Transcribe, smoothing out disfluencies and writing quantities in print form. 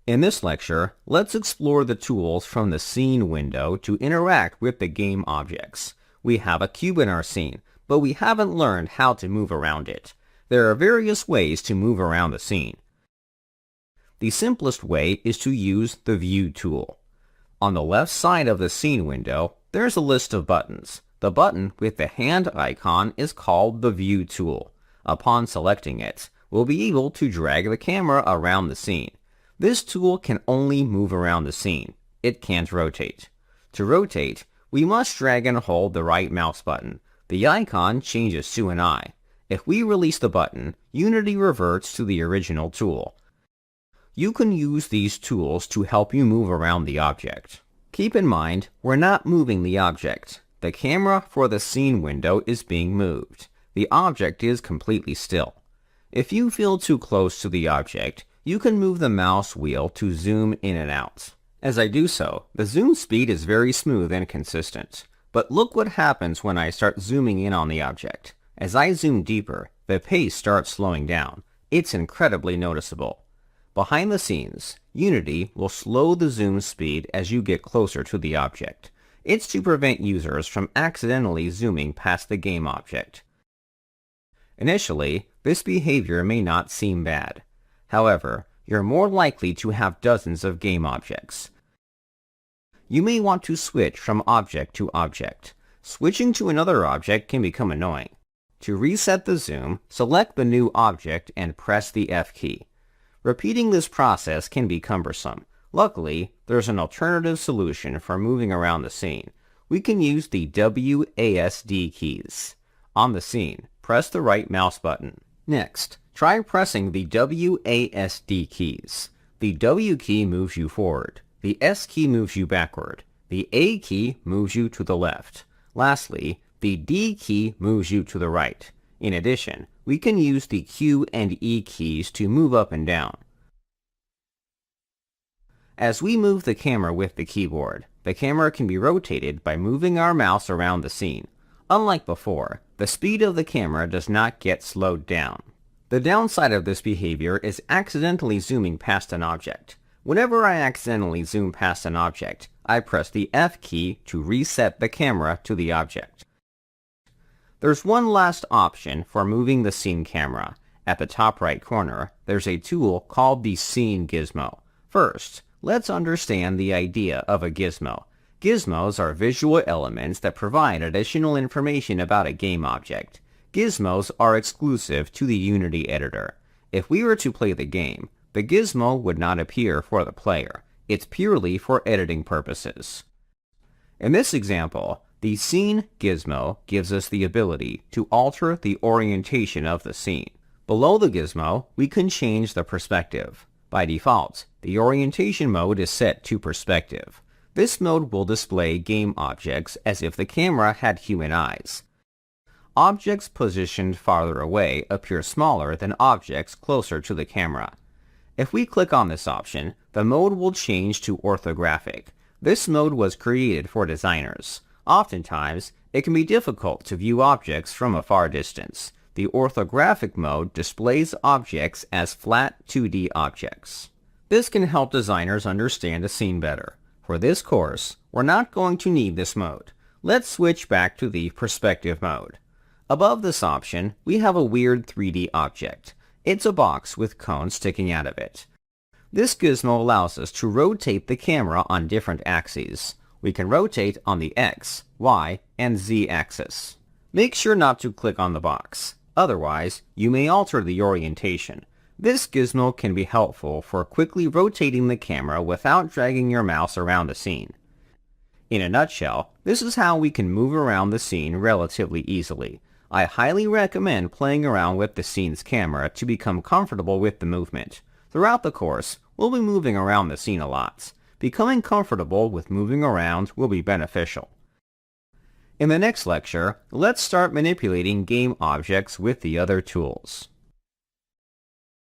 In this lecture, let's explore the tools from the scene window to interact with the game objects. We have a cube in our scene, but we haven't learned how to move around it. There are various ways to move around the scene. The simplest way is to use the View tool. On the left side of the scene window, there's a list of buttons. The button with the hand icon is called the View tool. Upon selecting it, we'll be able to drag the camera around the scene. This tool can only move around the scene. It can't rotate. To rotate, we must drag and hold the right mouse button. The icon changes to an eye. If we release the button, Unity reverts to the original tool. You can use these tools to help you move around the object. Keep in mind, we're not moving the object. The camera for the scene window is being moved. The object is completely still. If you feel too close to the object, you can move the mouse wheel to zoom in and out. As I do so, the zoom speed is very smooth and consistent. But look what happens when I start zooming in on the object. As I zoom deeper, the pace starts slowing down. It's incredibly noticeable. Behind the scenes, Unity will slow the zoom speed as you get closer to the object. It's to prevent users from accidentally zooming past the game object. Initially, this behavior may not seem bad. However, you're more likely to have dozens of game objects. You may want to switch from object to object. Switching to another object can become annoying. To reset the zoom, select the new object and press the F key. Repeating this process can be cumbersome. Luckily, there's an alternative solution for moving around the scene. We can use the WASD keys. On the scene, press the right mouse button. Next, try pressing the WASD keys. The W key moves you forward. The S key moves you backward. The A key moves you to the left. Lastly, the D key moves you to the right. In addition, we can use the Q and E keys to move up and down. As we move the camera with the keyboard, the camera can be rotated by moving our mouse around the scene. Unlike before, the speed of the camera does not get slowed down. The downside of this behavior is accidentally zooming past an object. Whenever I accidentally zoom past an object, I press the F key to reset the camera to the object. There's one last option for moving the scene camera. At the top right corner, there's a tool called the Scene Gizmo. First, let's understand the idea of a gizmo. Gizmos are visual elements that provide additional information about a game object. Gizmos are exclusive to the Unity editor. If we were to play the game, the gizmo would not appear for the player. It's purely for editing purposes. In this example, the Scene Gizmo gives us the ability to alter the orientation of the scene. Below the gizmo, we can change the perspective. By default, the orientation mode is set to perspective. This mode will display game objects as if the camera had human eyes. Objects positioned farther away appear smaller than objects closer to the camera. If we click on this option, the mode will change to orthographic. This mode was created for designers. Oftentimes, it can be difficult to view objects from a far distance. The orthographic mode displays objects as flat 2D objects. This can help designers understand a scene better. For this course, we're not going to need this mode. Let's switch back to the perspective mode. Above this option, we have a weird 3D object. It's a box with cones sticking out of it. This gizmo allows us to rotate the camera on different axes. We can rotate on the X, Y, and Z axis. Make sure not to click on the box. Otherwise, you may alter the orientation. This gizmo can be helpful for quickly rotating the camera without dragging your mouse around the scene. In a nutshell, this is how we can move around the scene relatively easily. I highly recommend playing around with the scene's camera to become comfortable with the movement. Throughout the course, we'll be moving around the scene a lot. Becoming comfortable with moving around will be beneficial. In the next lecture, let's start manipulating game objects with the other tools.